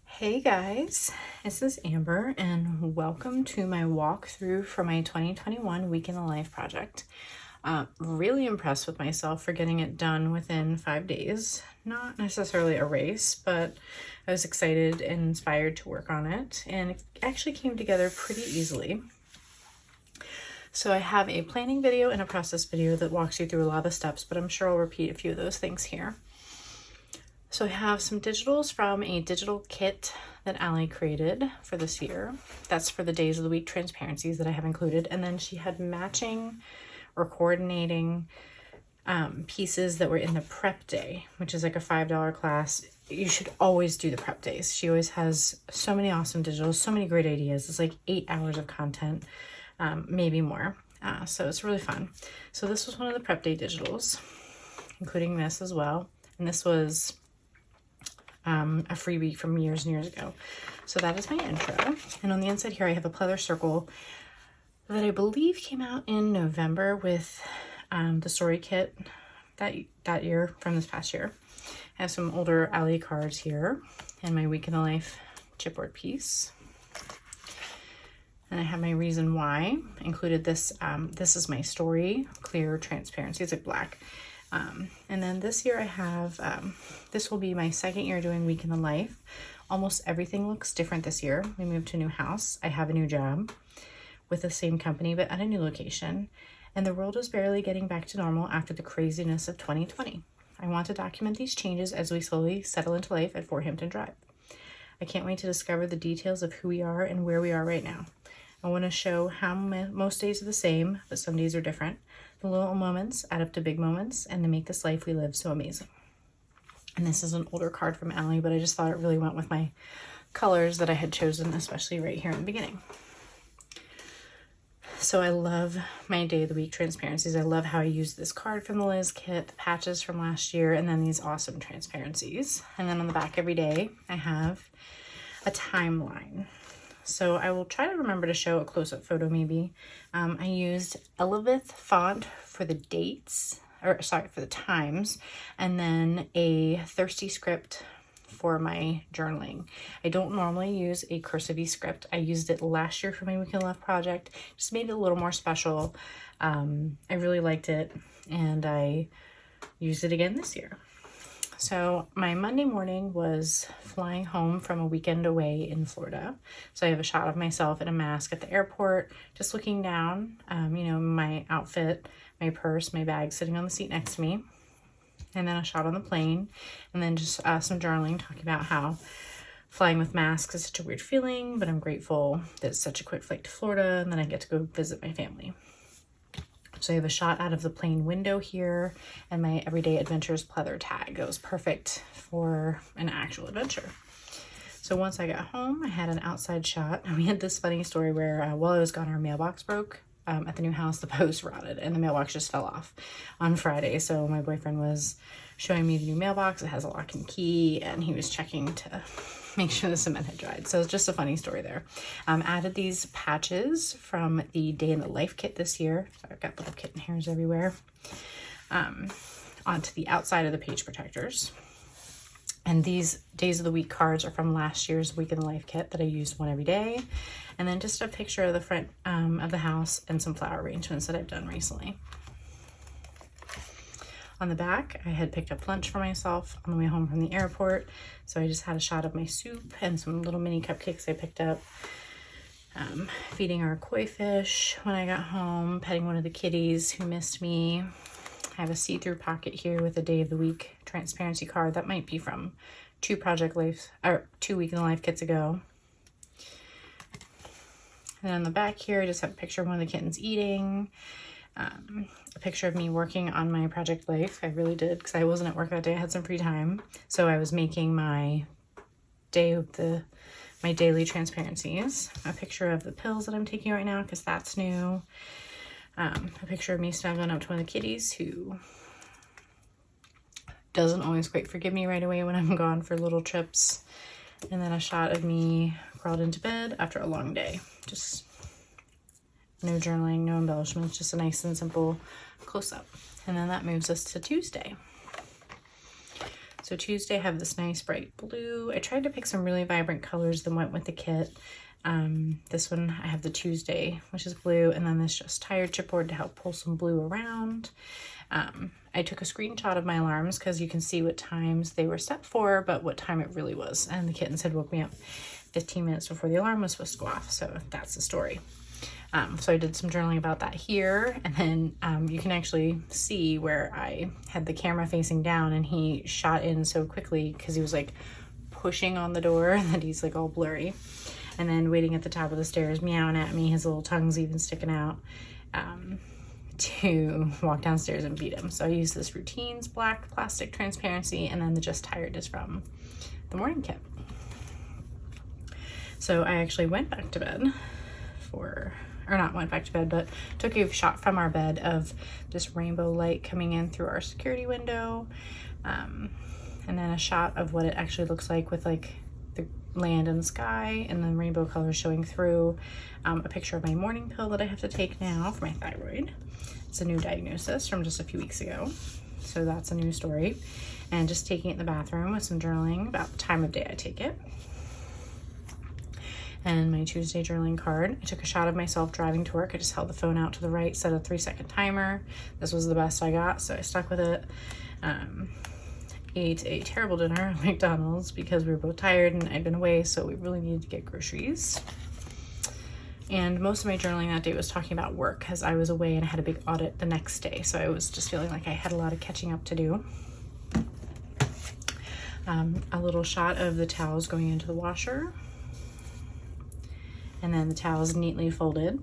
Hey guys, this is Amber and welcome to my walkthrough for my 2021 Week in the Life project. Really impressed with myself for getting it done within 5 days. Not necessarily a race, but I was excited and inspired to work on it, and it actually came together pretty easily. So I have a planning video and a process video that walks you through a lot of the steps, but I'm sure I'll repeat a few of those things here. So I have some digitals from a digital kit that Allie created for this year. That's for the days of the week transparencies that I have included. And then she had matching or coordinating pieces that were in the prep day, which is like a $5 class. You should always do the prep days. She always has so many awesome digitals, so many great ideas. It's like 8 hours of content, maybe more. So it's really fun. So this was one of the prep day digitals, including this as well. And this was a freebie from years and years ago. So that is my intro. And on the inside here, I have a pleather circle that I believe came out in November with the story kit that year from this past year. I have some older Allie cards here and my Week in the Life chipboard piece. And I have my reason why. Included this, this is my story, clear transparency, it's like black. And then this year I have, this will be my second year doing Week in the Life. Almost everything looks different this year. We moved to a new house. I have a new job with the same company, but at a new location. And the world is barely getting back to normal after the craziness of 2020. I want to document these changes as we slowly settle into life at Fort Hampton Drive. I can't wait to discover the details of who we are and where we are right now. I want to show how most days are the same, but some days are different. The little moments add up to big moments, and they make this life we live so amazing. And this is an older card from Allie, but I just thought it really went with my colors that I had chosen, especially right here in the beginning. So I love my day of the week transparencies. I love how I used this card from the Liz kit, the patches from last year, and then these awesome transparencies. And then on the back every day, I have a timeline. So I will try to remember to show a close-up photo maybe. I used Elevith font for the dates, or sorry, for the times, and then a Thirsty script for my journaling. I don't normally use a cursive script. I used it last year for my Week in the Life project. Just made it a little more special. I really liked it, and I used it again this year. So my Monday morning was flying home from a weekend away in Florida. So I have a shot of myself in a mask at the airport, just looking down, you know, my outfit, my purse, my bag sitting on the seat next to me. And then a shot on the plane, and then just some journaling talking about how flying with masks is such a weird feeling, but I'm grateful that it's such a quick flight to Florida, and then I get to go visit my family. So I have a shot out of the plane window here and my Everyday Adventures pleather tag. That was perfect for an actual adventure. So once I got home, I had an outside shot. We had this funny story where while I was gone, our mailbox broke. At the new house, the post rotted and the mailbox just fell off on Friday. So my boyfriend was showing me the new mailbox. It has a lock and key, and he was checking to make sure the cement had dried. So it's just a funny story there. Added these patches from the Day in the Life kit this year. So I've got little kitten hairs everywhere. Onto the outside of the page protectors. And these days of the week cards are from last year's Week in the Life kit that I used one every day. And then just a picture of the front of the house and some flower arrangements that I've done recently. On the back, I had picked up lunch for myself on the way home from the airport. So I just had a shot of my soup and some little mini cupcakes I picked up. Feeding our koi fish when I got home, petting one of the kitties who missed me. I have a see-through pocket here with a day of the week transparency card. That might be from two Week in the Life kits ago. And on the back here, I just have a picture of one of the kittens eating. A picture of me working on my project life. I really did, because I wasn't at work that day. I had some free time. So I was making my my daily transparencies. A picture of the pills that I'm taking right now, because that's new. A picture of me snuggling up to one of the kitties who doesn't always quite forgive me right away when I'm gone for little trips. And then a shot of me crawled into bed after a long day. Just no journaling, no embellishments, just a nice and simple close-up. And then that moves us to Tuesday. So Tuesday I have this nice bright blue. I tried to pick some really vibrant colors that went with the kit. This one I have the Tuesday, which is blue, and then this just tired chipboard to help pull some blue around. I took a screenshot of my alarms because you can see what times they were set for, but what time it really was. And the kittens had woke me up 15 minutes before the alarm was supposed to go off. So that's the story. So I did some journaling about that here, and then you can actually see where I had the camera facing down and he shot in so quickly because he was like pushing on the door that he's like all blurry, and then waiting at the top of the stairs meowing at me, his little tongue's even sticking out, to walk downstairs and beat him. So I use this Routines black plastic transparency, and then the Just Tired is from the morning kit. So I actually went back to bed but took a shot from our bed of this rainbow light coming in through our security window, and then a shot of what it actually looks like with like the land and sky and then rainbow colors showing through, a picture of my morning pill that I have to take now for my thyroid. It's a new diagnosis from just a few weeks ago, so that's a new story. And just taking it in the bathroom with some journaling about the time of day I take it. And my Tuesday journaling card. I took a shot of myself driving to work. I just held the phone out to the right, set a 3-second timer. This was the best I got, so I stuck with it. Ate a terrible dinner at McDonald's because we were both tired and I'd been away, so we really needed to get groceries. And most of my journaling that day was talking about work because I was away and I had a big audit the next day, so I was just feeling like I had a lot of catching up to do. A little shot of the towels going into the washer. And then the towels neatly folded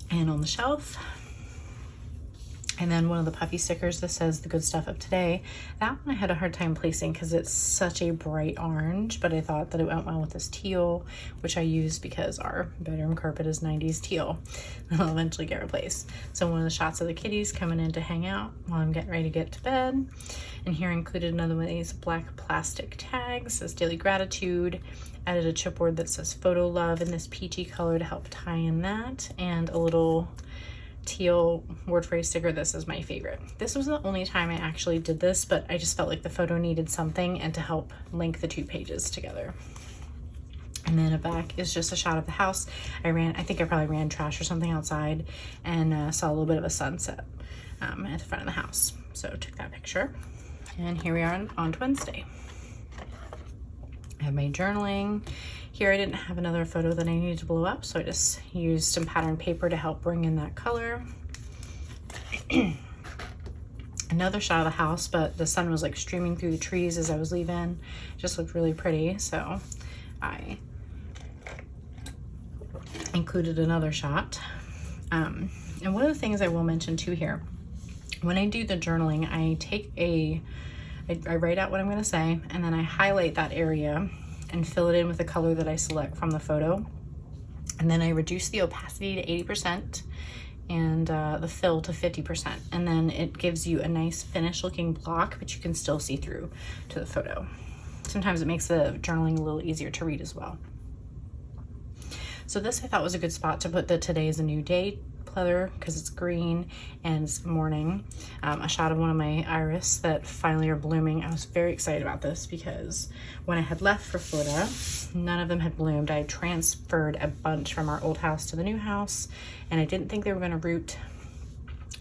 and on the shelf. And then one of the puffy stickers that says the good stuff of today. That one I had a hard time placing because it's such a bright orange, but I thought that it went well with this teal, which I used because our bedroom carpet is 90s teal. That'll eventually get replaced. So one of the shots of the kitties coming in to hang out while I'm getting ready to get to bed. And here included another one of these black plastic tags, says Daily Gratitude. Added a chipboard that says Photo Love in this peachy color to help tie in that, and a little teal word phrase sticker that says my favorite. This was the only time I actually did this, but I just felt like the photo needed something and to help link the two pages together. And then a back is just a shot of the house. I think I probably ran trash or something outside and saw a little bit of a sunset at the front of the house. So took that picture. And here we are on Wednesday. I have my journaling. Here I didn't have another photo that I needed to blow up, so I just used some patterned paper to help bring in that color. Another shot of the house, but the sun was like streaming through the trees as I was leaving. It just looked really pretty, so I included another shot. And one of the things I will mention too here, when I do the journaling, I write out what I'm going to say, and then I highlight that area and fill it in with the color that I select from the photo. And then I reduce the opacity to 80% and the fill to 50%. And then it gives you a nice finished looking block, but you can still see through to the photo. Sometimes it makes the journaling a little easier to read as well. So this I thought was a good spot to put the Today is a New Day pleather because it's green and it's morning. A shot of one of my iris that finally are blooming. I was very excited about this because when I had left for Florida, none of them had bloomed. I transferred a bunch from our old house to the new house, and I didn't think they were going to root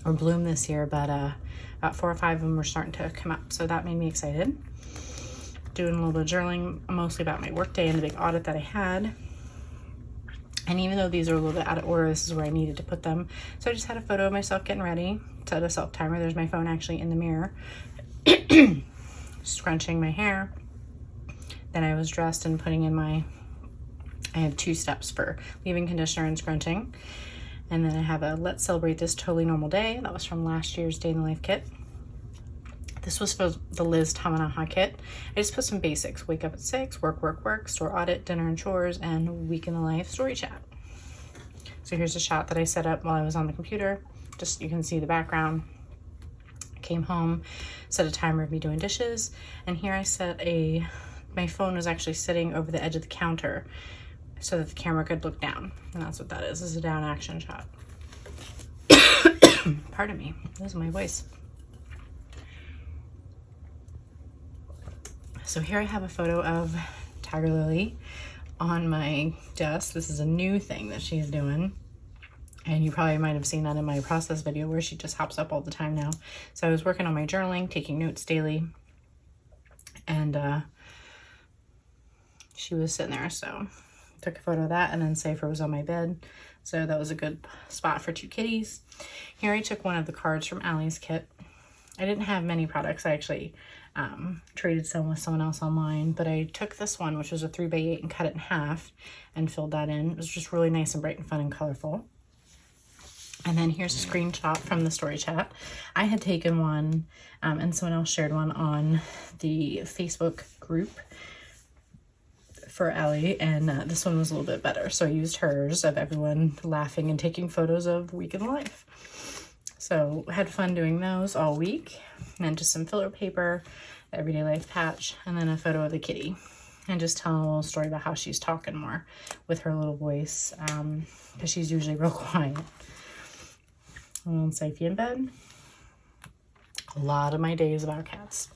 or bloom this year, but about 4 or 5 of them were starting to come up, so that made me excited. Doing a little bit of journaling, mostly about my work day and the big audit that I had. And even though these are a little bit out of order, this is where I needed to put them. So I just had a photo of myself getting ready, set a self timer. There's my phone actually in the mirror, scrunching my hair. Then I was dressed and putting in I have 2 steps for leave-in conditioner and scrunching. And then I have a Let's Celebrate This Totally Normal Day. That was from last year's Day in the Life kit. This was for the Liz Tamanaha kit. I just put some basics. Wake up at 6, work, store audit, dinner and chores, and week in the life story chat. So here's a shot that I set up while I was on the computer. Just, you can see the background. I came home, set a timer of me doing dishes, and here I set a my phone was actually sitting over the edge of the counter so that the camera could look down. And that's what that is. This is a down action shot. Pardon me, this is my voice. So here I have a photo of Tiger Lily on my desk. This is a new thing that she's doing. And you probably might have seen that in my process video where she just hops up all the time now. So I was working on my journaling, taking notes daily. And she was sitting there, so took a photo of that, and then Safer was on my bed. So that was a good spot for 2 kitties. Here I took one of the cards from Allie's kit. I didn't have many products. I actually traded some with someone else online, but I took this one, which was a 3x8, and cut it in half and filled that in. It was just really nice and bright and fun and colorful. And then here's a screenshot from the story chat. I had taken one and someone else shared one on the Facebook group for Allie, and this one was a little bit better. So I used hers of everyone laughing and taking photos of week in life. So had fun doing those all week. And then just some filler paper, the Everyday Life patch, and then a photo of the kitty. And just telling a little story about how she's talking more with her little voice, because she's usually real quiet. And Sophie in bed. A lot of my days about cats.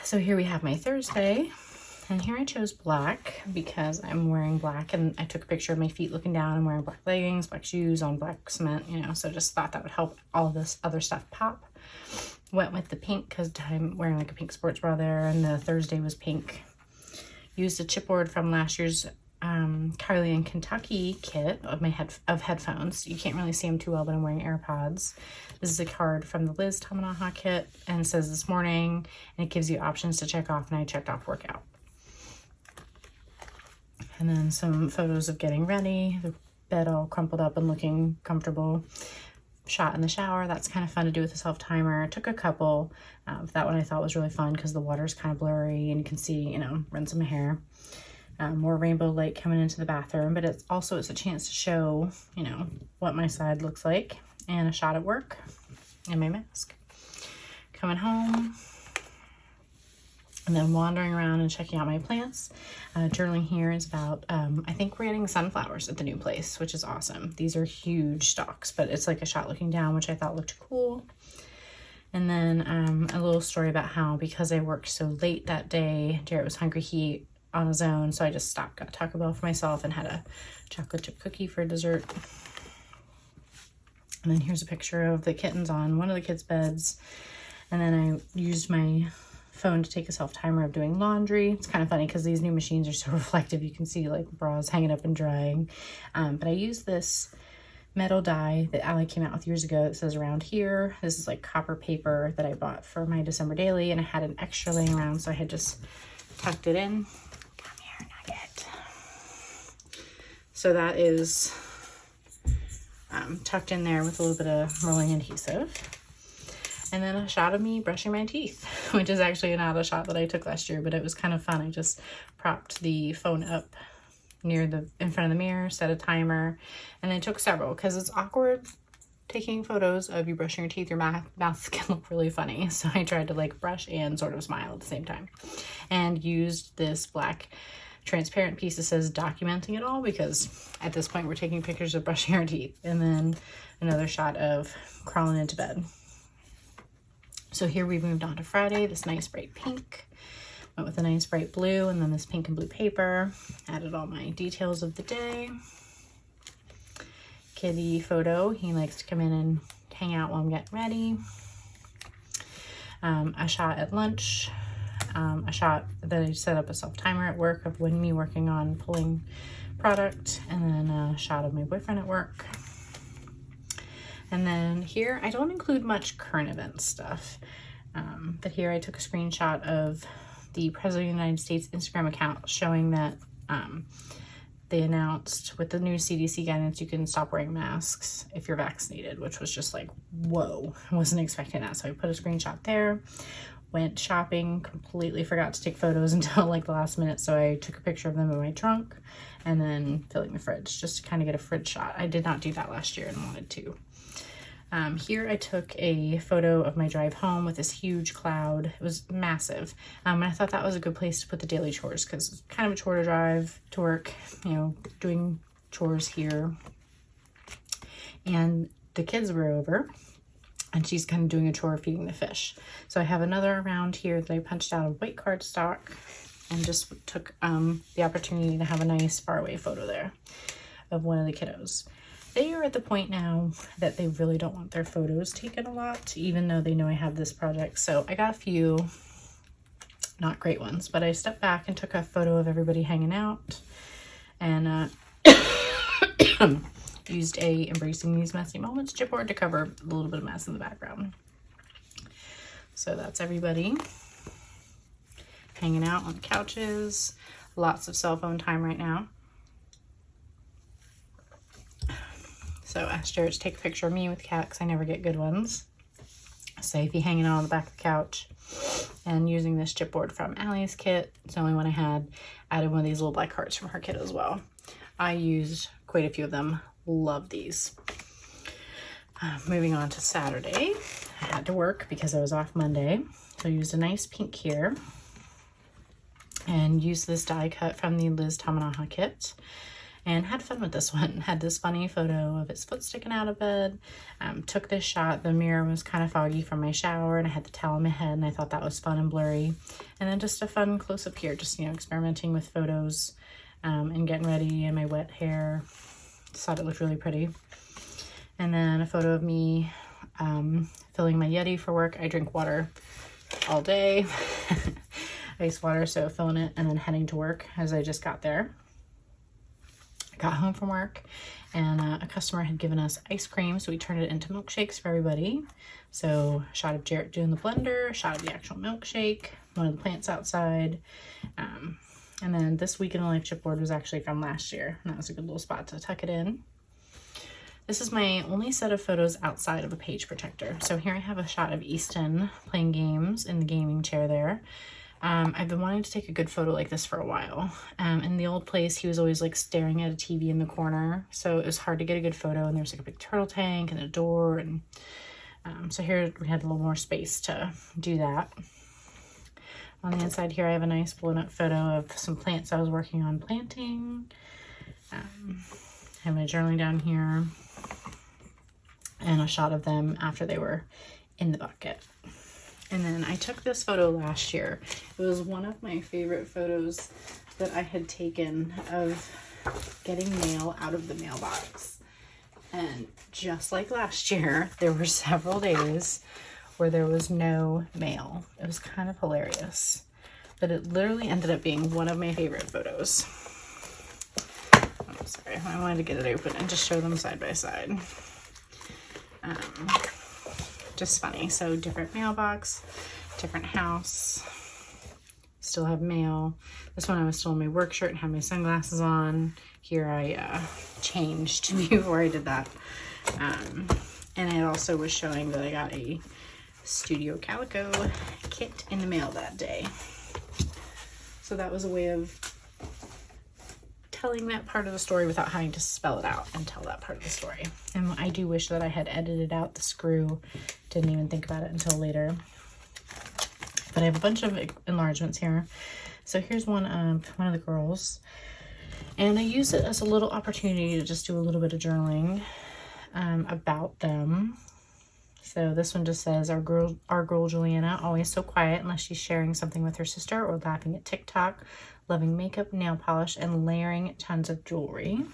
So here we have my Thursday. And here I chose black because I'm wearing black, and I took a picture of my feet looking down. I'm wearing black leggings, black shoes on black cement, you know, so just thought that would help all this other stuff pop. Went with the pink because I'm wearing like a pink sports bra there, and the Thursday was pink. Used a chipboard from last year's Carly in Kentucky kit of my headphones. You can't really see them too well, but I'm wearing AirPods. This is a card from the Liz Tamanaha kit, and it says this morning, and it gives you options to check off, and I checked off workout. And then some photos of getting ready, the bed all crumpled up and looking comfortable. Shot in the shower. That's kind of fun to do with a self-timer. I took a couple. That one I thought was really fun because the water's kind of blurry and you can see, you know, rinse my hair. More rainbow light coming into the bathroom, but it's a chance to show, you know, what my side looks like. And a shot at work and my mask. Coming home. And then wandering around and checking out my plants. Journaling here is about, I think we're getting sunflowers at the new place, which is awesome. These are huge stalks, but it's like a shot looking down, which I thought looked cool. And then a little story about how, because I worked so late that day, Jarrett was hungry, he on his own, so I just stopped, got Taco Bell for myself, and had a chocolate chip cookie for dessert. And then here's a picture of the kittens on one of the kids' beds. And then I used my phone to take a self-timer of doing laundry. It's kind of funny because these new machines are so reflective. You can see like bras hanging up and drying. But I used this metal die that Allie came out with years ago. It says around here. This is like copper paper that I bought for my December daily, and I had an extra laying around, so I had just tucked it in. Come here, Nugget. So that is tucked in there with a little bit of rolling adhesive. And then a shot of me brushing my teeth, which is actually not a shot that I took last year, but it was kind of fun. I just propped the phone up in front of the mirror, set a timer, and I took several because it's awkward taking photos of you brushing your teeth. Your mouth can look really funny. So I tried to like brush and sort of smile at the same time, and used this black transparent piece that says documenting it all, because at this point we're taking pictures of brushing our teeth. And then another shot of crawling into bed. So here we've moved on to Friday, this nice bright pink. Went with a nice bright blue, and then this pink and blue paper. Added all my details of the day. Kitty photo, he likes to come in and hang out while I'm getting ready. A shot at lunch. A shot that I set up a self-timer at work of me working on pulling product. And then a shot of my boyfriend at work. And then here, I don't include much current event stuff, but here I took a screenshot of the President of the United States Instagram account showing that they announced with the new CDC guidance, you can stop wearing masks if you're vaccinated, which was just like, whoa, I wasn't expecting that. So I put a screenshot there, went shopping, completely forgot to take photos until like the last minute. So I took a picture of them in my trunk and then filling the fridge just to kind of get a fridge shot. I did not do that last year and wanted to. Here I took a photo of my drive home with this huge cloud. It was massive. And I thought that was a good place to put the daily chores because it's kind of a chore to drive to work, you know, doing chores here. And the kids were over and she's kind of doing a chore feeding the fish. So I have another around here that I punched out of white cardstock and just took the opportunity to have a nice faraway photo there of one of the kiddos. They are at the point now that they really don't want their photos taken a lot, even though they know I have this project. So I got a few, not great ones, but I stepped back and took a photo of everybody hanging out and used a Embracing These Messy Moments chipboard to cover a little bit of mess in the background. So that's everybody hanging out on the couches. Lots of cell phone time right now. So I asked Jared to take a picture of me with cat because I never get good ones. Safety hanging out on the back of the couch and using this chipboard from Allie's kit. It's the only one I had. Added one of these little black hearts from her kit as well. I used quite a few of them. Love these. Moving on to Saturday. I had to work because I was off Monday. So I used a nice pink here and used this die cut from the Liz Tamanaha kit. And had fun with this one. Had this funny photo of its foot sticking out of bed. Took this shot. The mirror was kind of foggy from my shower and I had the towel on my head and I thought that was fun and blurry. And then just a fun close-up here, just, you know, experimenting with photos and getting ready in my wet hair. Just thought it looked really pretty. And then a photo of me filling my Yeti for work. I drink water all day. Ice water, so filling it and then heading to work as I just got there. Got home from work and a customer had given us ice cream, so we turned it into milkshakes for everybody. So a shot of Jarrett doing the blender, a shot of the actual milkshake, one of the plants outside. And then this Week in the Life chipboard was actually from last year, and that was a good little spot to tuck it in. This is my only set of photos outside of a page protector. So here I have a shot of Easton playing games in the gaming chair there. I've been wanting to take a good photo like this for a while. In the old place, he was always like staring at a TV in the corner. So it was hard to get a good photo, and there's like a big turtle tank and a door. And so here we had a little more space to do that. On the inside here, I have a nice blown up photo of some plants I was working on planting. I have my journaling down here and a shot of them after they were in the bucket. And then I took this photo last year. It was one of my favorite photos that I had taken of getting mail out of the mailbox. And just like last year, there were several days where there was no mail. It was kind of hilarious. But it literally ended up being one of my favorite photos. I'm sorry, I wanted to get it open and just show them side by side. Just funny. So different mailbox, different house, still have mail. This one I was still in my work shirt and had my sunglasses on. Here I changed before I did that. And it also was showing that I got a Studio Calico kit in the mail that day. So that was a way of telling that part of the story without having to spell it out and tell that part of the story. And I do wish that I had edited out the screw. Didn't even think about it until later. But I have a bunch of enlargements here. So here's one of the girls. And I use it as a little opportunity to just do a little bit of journaling about them. So this one just says, our girl Juliana, always so quiet unless she's sharing something with her sister or laughing at TikTok, loving makeup, nail polish, and layering tons of jewelry. And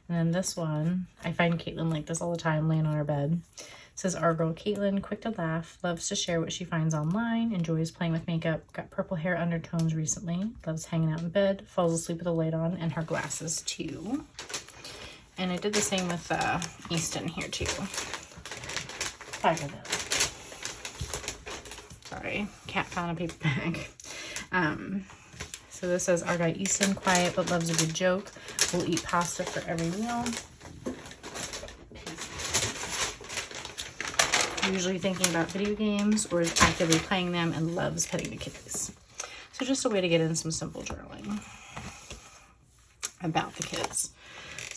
then this one, I find Caitlin like this all the time, laying on her bed. It says, our girl Caitlin, quick to laugh, loves to share what she finds online, enjoys playing with makeup, got purple hair undertones recently, loves hanging out in bed, falls asleep with a light on, and her glasses too. And I did the same with Easton here too. Back of it. Sorry, cat found a paper bag. So this says, our guy Easton, quiet but loves a good joke, will eat pasta for every meal. Usually thinking about video games or is actively playing them and loves petting the kitties. So just a way to get in some simple journaling about the kids.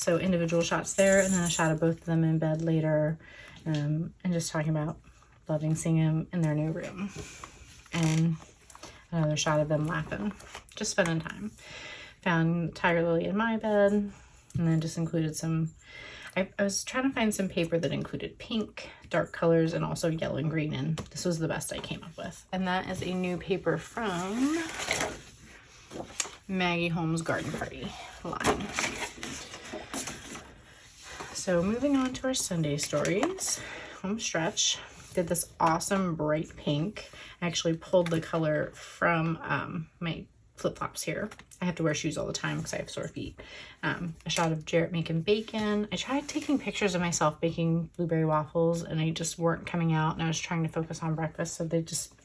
So individual shots there, and then a shot of both of them in bed later, and just talking about loving seeing them in their new room. And another shot of them laughing, just spending time. Found Tiger Lily in my bed, and then just included some, I was trying to find some paper that included pink, dark colors, and also yellow and green, and this was the best I came up with. And that is a new paper from Maggie Holmes Garden Party line. So moving on to our Sunday stories, home stretch. Did this awesome bright pink. I actually pulled the color from my flip-flops here. I have to wear shoes all the time because I have sore feet. A shot of Jarrett making bacon. I tried taking pictures of myself baking blueberry waffles and they just weren't coming out, and I was trying to focus on breakfast, so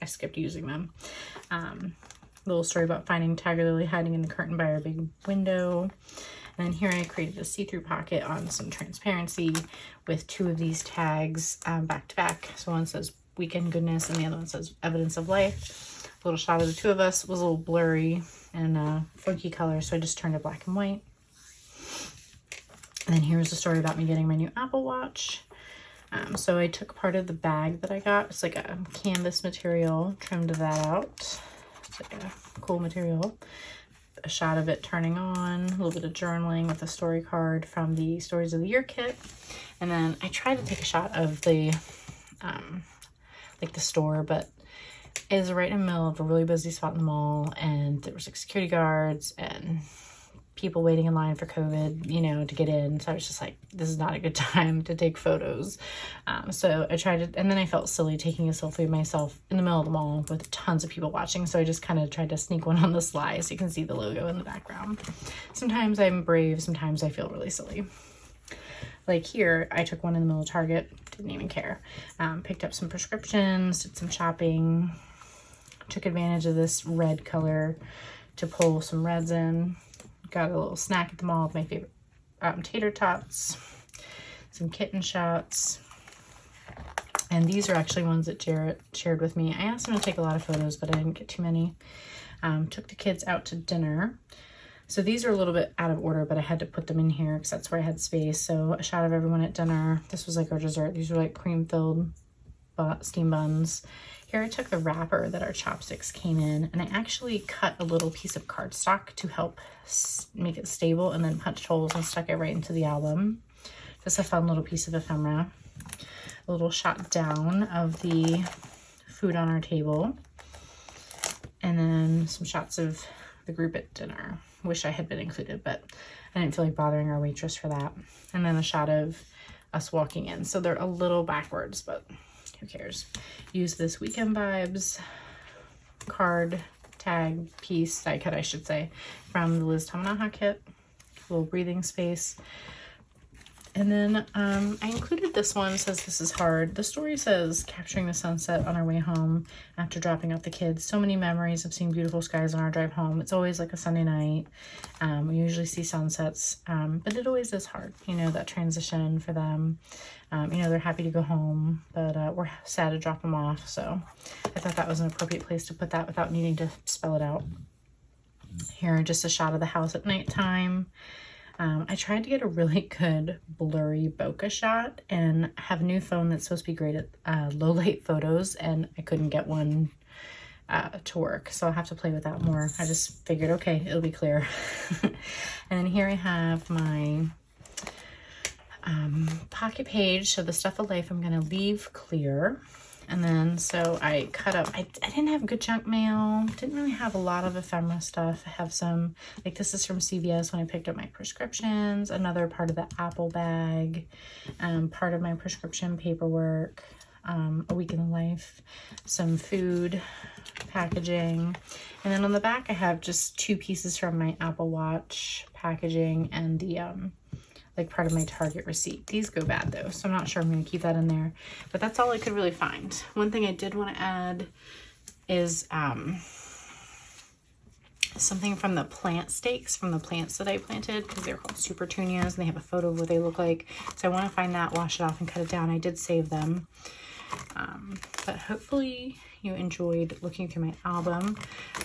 I skipped using them. Little story about finding Tiger Lily hiding in the curtain by our big window. And then here I created a see-through pocket on some transparency with two of these tags back to back. So one says weekend goodness and the other one says evidence of life. A little shot of the two of us was a little blurry and funky color, so I just turned it black and white. And then here's a story about me getting my new Apple Watch. So I took part of the bag that I got. It's like a canvas material, trimmed that out. It's like a cool material. A shot of it turning on, a little bit of journaling with a story card from the Stories of the Year kit. And then I tried to take a shot of the, like the store, but it is right in the middle of a really busy spot in the mall, and there was like security guards and people waiting in line for COVID, you know, to get in. So I was just like, this is not a good time to take photos. So I tried to, and then I felt silly taking a selfie of myself in the middle of the mall with tons of people watching. So I just kind of tried to sneak one on the sly so you can see the logo in the background. Sometimes I'm brave, sometimes I feel really silly. Like here, I took one in the middle of Target, didn't even care. Picked up some prescriptions, did some shopping, took advantage of this red color to pull some reds in. Got a little snack at the mall with my favorite tater tots, some kitten shots. And these are actually ones that Jarrett shared with me. I asked him to take a lot of photos, but I didn't get too many. Took the kids out to dinner. So these are a little bit out of order, but I had to put them in here because that's where I had space. So a shot of everyone at dinner. This was like our dessert. These were like cream-filled steam buns. Here I took the wrapper that our chopsticks came in, and I actually cut a little piece of cardstock to help make it stable, and then punched holes and stuck it right into the album. Just a fun little piece of ephemera. A little shot down of the food on our table, and then some shots of the group at dinner. Wish I had been included, but I didn't feel like bothering our waitress for that. And then a shot of us walking in. So they're a little backwards, but who cares? Use this Weekend Vibes card tag piece, die cut I should say, from the Liz Tamanaha kit. A little breathing space. And then I included this one, says this is hard. The story says capturing the sunset on our way home after dropping off the kids. So many memories of seeing beautiful skies on our drive home. It's always like a Sunday night. We usually see sunsets, but it always is hard, you know, that transition for them. You know, they're happy to go home, but we're sad to drop them off. So I thought that was an appropriate place to put that without needing to spell it out. Here, just a shot of the house at nighttime. I tried to get a really good blurry bokeh shot, and I have a new phone that's supposed to be great at low light photos, and I couldn't get one to work, so I'll have to play with that more. I just figured, okay, it'll be clear. And then here I have my pocket page, so the stuff of life I'm going to leave clear. And then, so I cut up, I didn't have good junk mail, didn't really have a lot of ephemera stuff. I have some, like this is from CVS when I picked up my prescriptions, another part of the Apple bag, part of my prescription paperwork, a week in the life, some food, packaging. And then on the back I have just two pieces from my Apple Watch packaging and the, like part of my Target receipt. These go bad though, so I'm not sure I'm going to keep that in there, but that's all I could really find. One thing I did want to add is something from the plant stakes from the plants that I planted, because they're called super tunias and they have a photo of what they look like. So I want to find that, wash it off, and cut it down. I did save them, but hopefully you enjoyed looking through my album.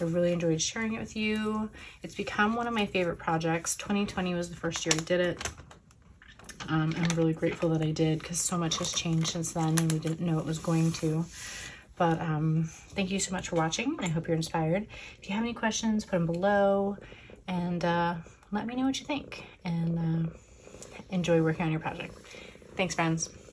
I really enjoyed sharing it with you. It's become one of my favorite projects. 2020 was the first year I did it. I'm really grateful that I did, because so much has changed since then and we didn't know it was going to. But thank you so much for watching. I hope you're inspired. If you have any questions, put them below, and let me know what you think, and enjoy working on your project. Thanks, friends.